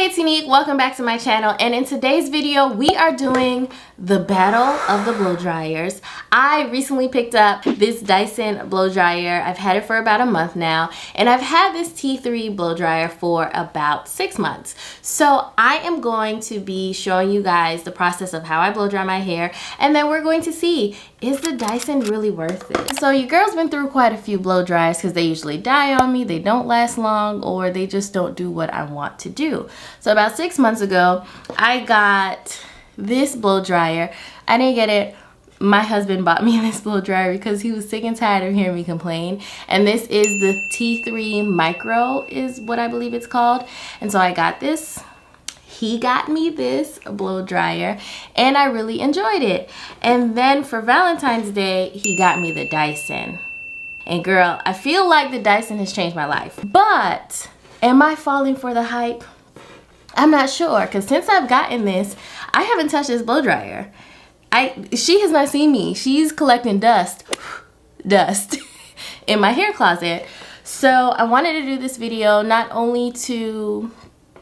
Hey, it's Unique. Welcome back to my channel, and in today's video we are doing the battle of the blow dryers. I recently picked up this Dyson blow dryer. I've had it for about a month now, and I've had this T3 blow dryer for about 6 months. So I am going to be showing you guys the process of how I blow dry my hair, and then we're going to see, is the Dyson really worth it? So your girl's been through quite a few blow dryers because they usually die on me, they don't last long, or they just don't do what I want to do. So about 6 months ago, I got this blow dryer. I didn't get it. My husband bought me this blow dryer because he was sick and tired of hearing me complain. And this is the T3 Micro is what I believe it's called. And so I got this. He got me this blow dryer and I really enjoyed it. And then for Valentine's Day, he got me the Dyson. And girl, I feel like the Dyson has changed my life. But am I falling for the hype? I'm not sure, because since I've gotten this, I haven't touched this blow dryer. She has not seen me. She's collecting dust in my hair closet. So I wanted to do this video not only to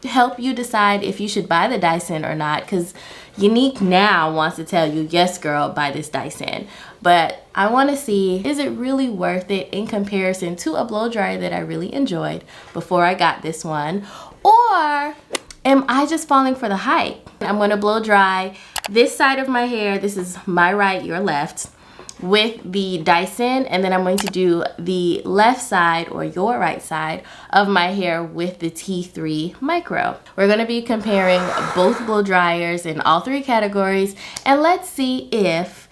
help you decide if you should buy the Dyson or not, because Unique now wants to tell you, yes girl, buy this Dyson. But I want to see, is it really worth it in comparison to a blow dryer that I really enjoyed before I got this one? Or am I just falling for the hype? I'm going to blow dry this side of my hair. This is my right, your left, with the Dyson, and then I'm going to do the left side or your right side of my hair with the T3 Micro. We're going to be comparing both blow dryers in all three categories, and let's see if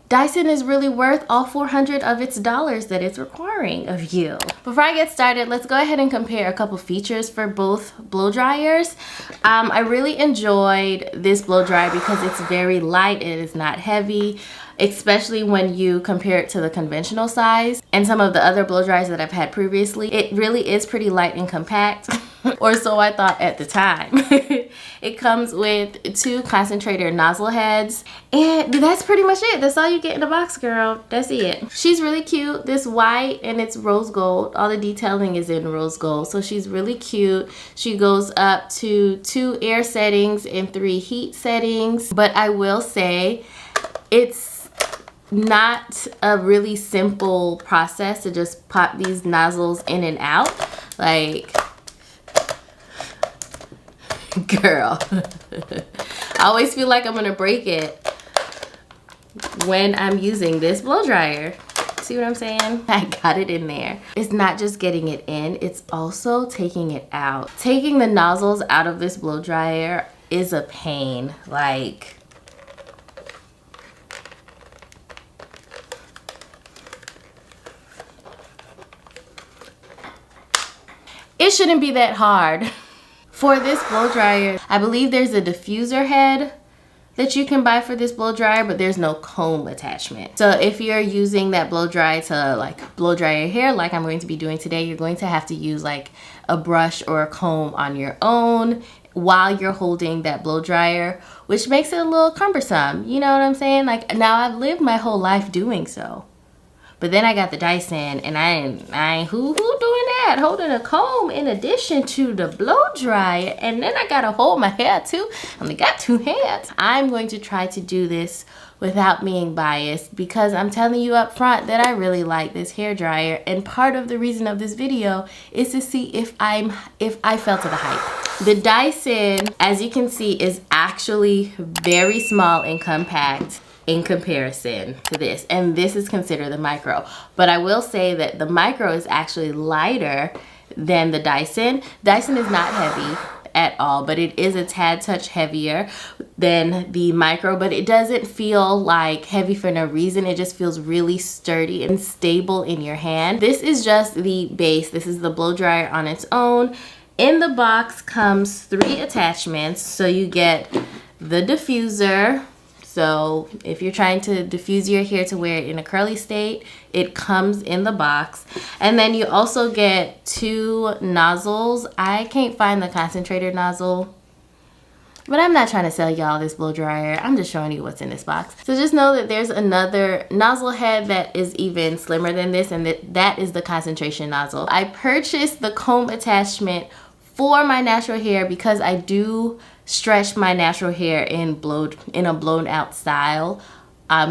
Dyson is really worth all $400 of its dollars that it's requiring of you. Before I get started, let's go ahead and compare a couple features for both blow dryers. I really enjoyed this blow dryer because it's very light, it is not heavy, especially when you compare it to the conventional size and some of the other blow dryers that I've had previously. It really is pretty light and compact, or so I thought at the time. It comes with 2 concentrator nozzle heads, and that's pretty much it. That's all you get in the box, girl. That's it. She's really cute. This white, and it's rose gold. All the detailing is in rose gold, so she's really cute. She goes up to 2 air settings and 3 heat settings, but I will say it's not a really simple process to just pop these nozzles in and out. Like, girl, I always feel like I'm gonna break it when I'm using this blow dryer. See what I'm saying? I got it in there. It's not just getting it in, it's also taking it out. Taking the nozzles out of this blow dryer is a pain. Like, it shouldn't be that hard. For this blow dryer, I believe there's a diffuser head that you can buy for this blow dryer, but there's no comb attachment. So if you're using that blow dry to like blow dry your hair like I'm going to be doing today, you're going to have to use like a brush or a comb on your own while you're holding that blow dryer, which makes it a little cumbersome. You know what I'm saying? Like, now I've lived my whole life doing so. But then I got the Dyson, and I ain't who doing that? Holding a comb in addition to the blow dryer, and then I gotta hold my hair too. I only got 2 hands. I'm going to try to do this without being biased because I'm telling you up front that I really like this hair dryer, and part of the reason of this video is to see if I fell to the hype. The Dyson, as you can see, is actually very small and compact in comparison to this, and this is considered the Micro. But I will say that the Micro is actually lighter than the Dyson. Dyson is not heavy at all, but it is a tad touch heavier than the Micro, but it doesn't feel like heavy for no reason. It just feels really sturdy and stable in your hand. This is just the base. This is the blow dryer on its own. In the box comes 3 attachments. So you get the diffuser. So if you're trying to diffuse your hair to wear it in a curly state, it comes in the box. And then you also get 2 nozzles. I can't find the concentrator nozzle, but I'm not trying to sell y'all this blow dryer. I'm just showing you what's in this box. So just know that there's another nozzle head that is even slimmer than this, and that is the concentration nozzle. I purchased the comb attachment for my natural hair, because I do stretch my natural hair in a blown out style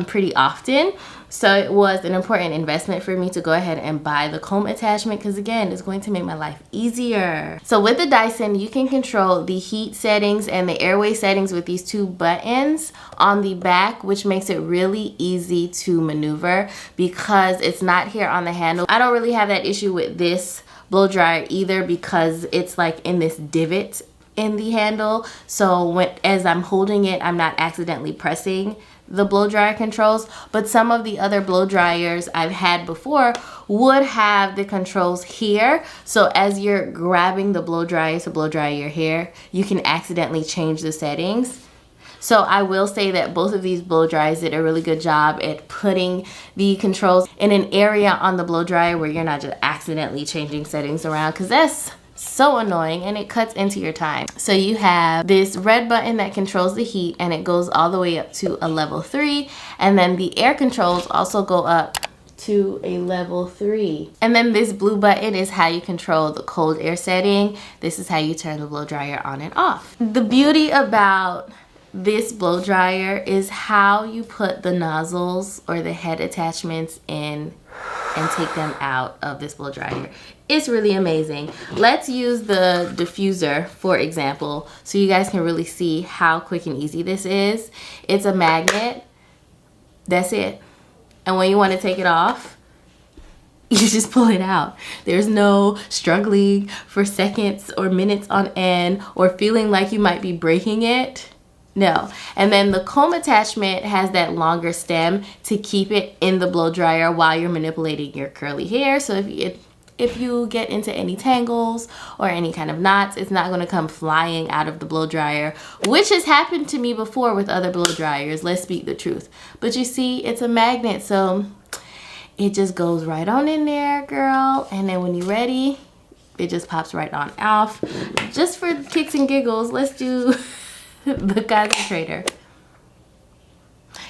pretty often. So it was an important investment for me to go ahead and buy the comb attachment, because again, it's going to make my life easier. So with the Dyson, you can control the heat settings and the airway settings with these two buttons on the back, which makes it really easy to maneuver because it's not here on the handle. I don't really have that issue with this blow dryer either, because it's like in this divot in the handle. So as I'm holding it, I'm not accidentally pressing the blow dryer controls. But some of the other blow dryers I've had before would have the controls here, so as you're grabbing the blow dryer to blow dry your hair, you can accidentally change the settings. So I will say that both of these blow dryers did a really good job at putting the controls in an area on the blow dryer where you're not just accidentally changing settings around, because that's so annoying and it cuts into your time. So you have this red button that controls the heat, and it goes all the way up to a level 3, and then the air controls also go up to a level 3. And then this blue button is how you control the cold air setting. This is how you turn the blow dryer on and off. The beauty about this blow dryer is how you put the nozzles or the head attachments in and take them out of this blow dryer. It's really amazing. Let's use the diffuser for example, so you guys can really see how quick and easy this is. It's a magnet. That's it. And when you want to take it off, you just pull it out. There's no struggling for seconds or minutes on end or feeling like you might be breaking it. No. And then the comb attachment has that longer stem to keep it in the blow dryer while you're manipulating your curly hair. So if you get into any tangles or any kind of knots, it's not going to come flying out of the blow dryer, which has happened to me before with other blow dryers. Let's speak the truth. But you see, it's a magnet, so it just goes right on in there, girl. And then when you're ready, it just pops right on off. Just for kicks and giggles, let's do the concentrator.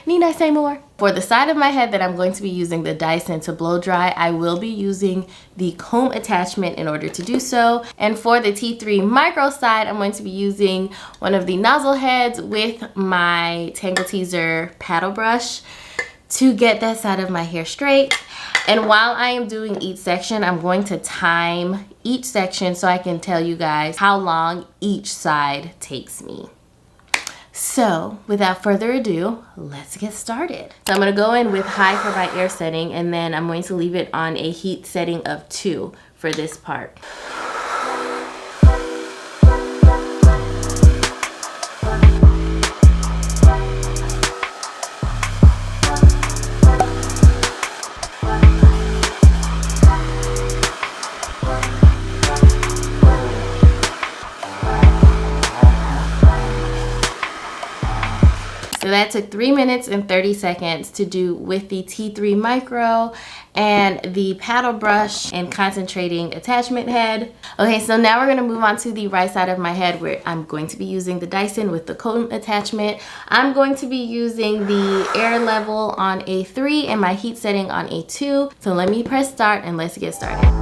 Need I say more? For the side of my head that I'm going to be using the Dyson to blow dry, I will be using the comb attachment in order to do so. And for the T3 micro side, I'm going to be using one of the nozzle heads with my Tangle Teezer paddle brush to get that side of my hair straight. And while I am doing each section, I'm going to time each section so I can tell you guys how long each side takes me. So without further ado, let's get started. So I'm going to go in with high for my air setting, and then I'm going to leave it on a heat setting of 2 for this part. So that took 3 minutes and 30 seconds to do with the T3 micro and the paddle brush and concentrating attachment head. Okay, so now we're gonna move on to the right side of my head, where I'm going to be using the Dyson with the comb attachment. I'm going to be using the air level on a 3 and my heat setting on a 2. So let me press start and let's get started.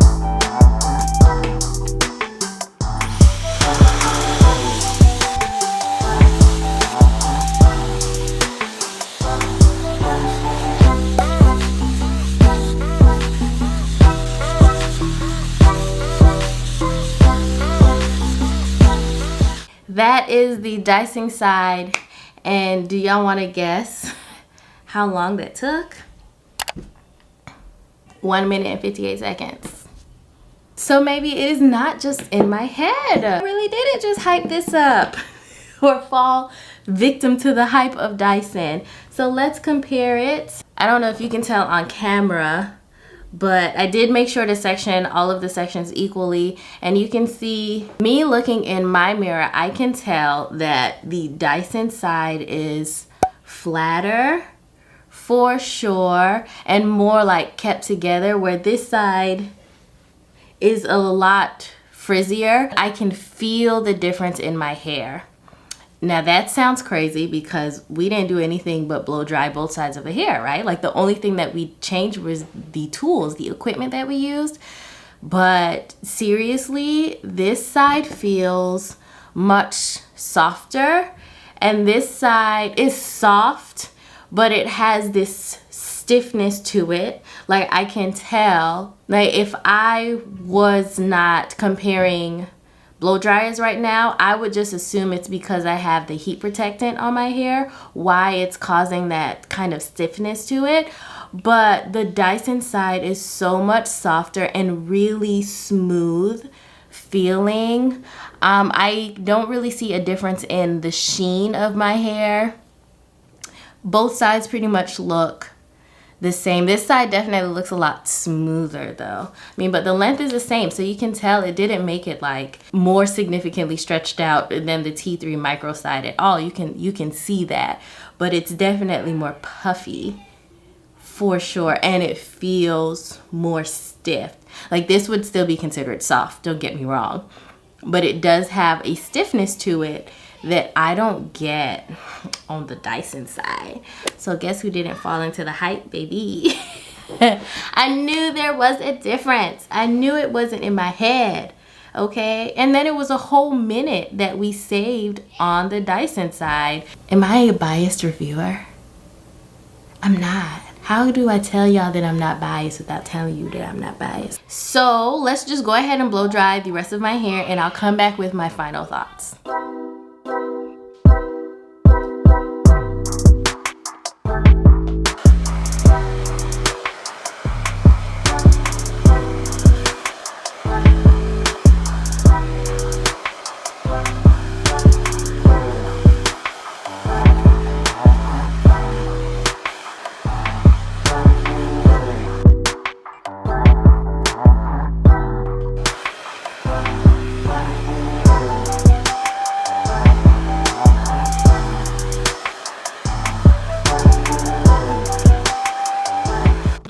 That is the Dyson side, and do y'all want to guess how long that took? 1 minute and 58 seconds. So maybe it is not just in my head. I really didn't just hype this up or fall victim to the hype of Dyson. So let's compare it. I don't know if you can tell on camera, but I did make sure to section all of the sections equally, and you can see me looking in my mirror. I can tell that the Dyson side is flatter for sure and more like kept together, where this side is a lot frizzier. I can feel the difference in my hair. Now that sounds crazy because we didn't do anything but blow dry both sides of the hair, right? Like the only thing that we changed was the tools, the equipment that we used. But seriously, this side feels much softer, and this side is soft, but it has this stiffness to it. Like, I can tell, like, if I was not comparing blow dryers right now, I would just assume it's because I have the heat protectant on my hair, why it's causing that kind of stiffness to it. But the Dyson side is so much softer and really smooth feeling. I don't really see a difference in the sheen of my hair. Both sides pretty much look the same. This side definitely looks a lot smoother though. I mean, but the length is the same, so you can tell it didn't make it like more significantly stretched out than the T3 micro side at all. You can see that, but it's definitely more puffy for sure, and it feels more stiff. Like, this would still be considered soft, don't get me wrong, but it does have a stiffness to it that I don't get on the Dyson side. So guess who didn't fall into the hype, baby? I knew there was a difference. I knew it wasn't in my head, okay? And then it was a whole minute that we saved on the Dyson side. Am I a biased reviewer? I'm not. How do I tell y'all that I'm not biased without telling you that I'm not biased? So let's just go ahead and blow dry the rest of my hair, and I'll come back with my final thoughts.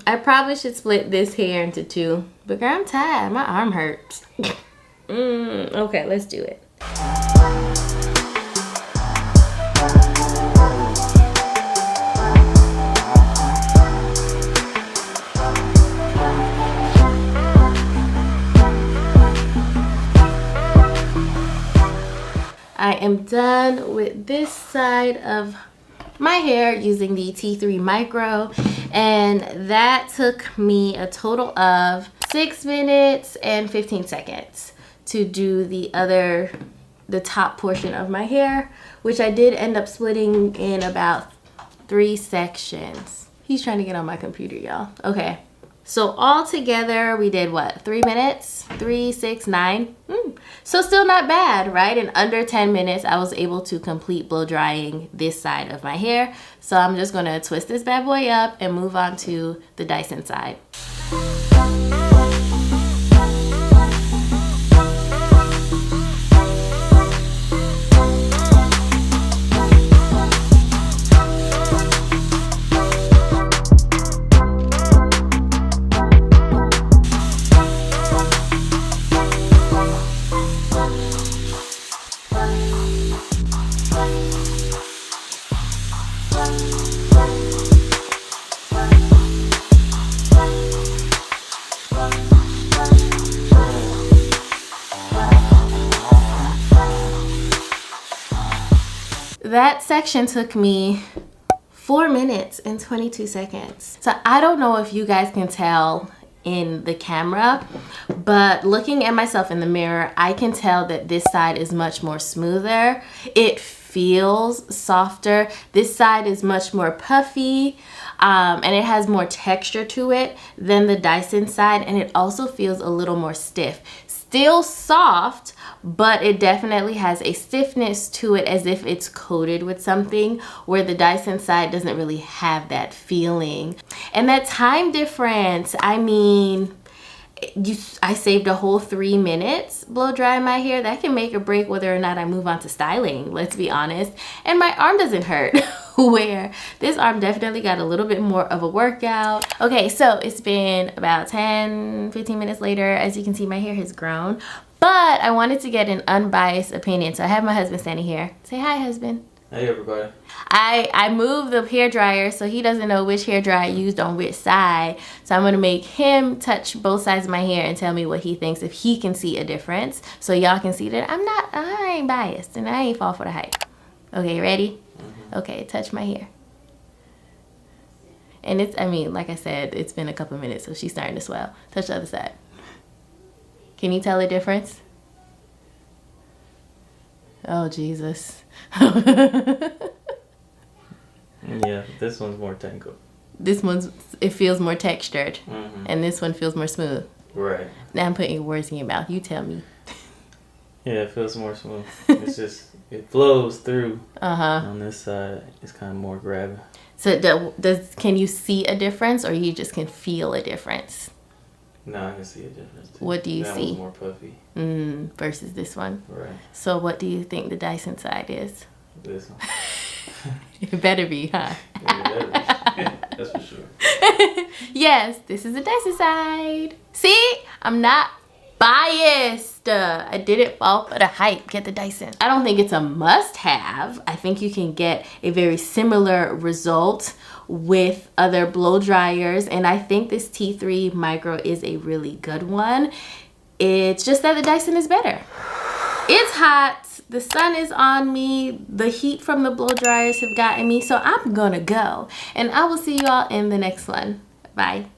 I probably should split this hair into two, but girl, I'm tired. My arm hurts. Okay, let's do it. I am done with this side of my hair using the T3 Micro, and that took me a total of 6 minutes and 15 seconds to do the top portion of my hair, which I did end up splitting in about 3 sections. He's trying to get on my computer, y'all. Okay, so all together we did what, 3 minutes? 3, 6, 9. So still not bad, right? In under 10 minutes I was able to complete blow drying this side of my hair. So I'm just gonna twist this bad boy up and move on to the Dyson side. That section took me 4 minutes and 22 seconds. So I don't know if you guys can tell in the camera, but looking at myself in the mirror, I can tell that this side is much more smoother. It feels softer. This side is much more puffy, and it has more texture to it than the Dyson side, and it also feels a little more stiff. Still soft, but it definitely has a stiffness to it as if it's coated with something, where the Dyson side doesn't really have that feeling. And that time difference, I mean, I saved a whole 3 minutes blow drying my hair. That can make or break whether or not I move on to styling, let's be honest. And my arm doesn't hurt, where this arm definitely got a little bit more of a workout. Okay, so it's been about 10-15 minutes later. As you can see, my hair has grown, but I wanted to get an unbiased opinion, so I have my husband standing here. Say hi, husband. Hey everybody. I moved the hair dryer so he doesn't know which hair dryer I used on which side. So I'm gonna make him touch both sides of my hair and tell me what he thinks, if he can see a difference. So y'all can see that I ain't biased and I ain't fall for the hype. Okay, ready? Okay, touch my hair. And it's, I mean, like I said, it's been a couple minutes, so she's starting to swell. Touch the other side. Can you tell a difference? Oh, Jesus. Yeah, this one's more tangled. This one's, it feels more textured. And this one feels more smooth. Right. Now I'm putting words in your mouth. You tell me. Yeah, it feels more smooth. It's just, it flows through. Uh-huh. On this side, it's kind of more grabbing. So can you see a difference, or you just can feel a difference? No, I can see a difference too. What do you see? That one's more puffy. Versus this one. Right. So what do you think the Dyson side is? This one. It better be, huh? Yeah, it better be. That's for sure. Yes, this is the Dyson side. See? I'm not biased. I didn't fall for the hype. Get the Dyson. I don't think it's a must-have. I think you can get a very similar result with other blow dryers, and I think this T3 Micro is a really good one. It's just that the Dyson is better. It's hot. The sun is on me. The heat from the blow dryers have gotten me, so I'm gonna go. And I will see you all in the next one. Bye.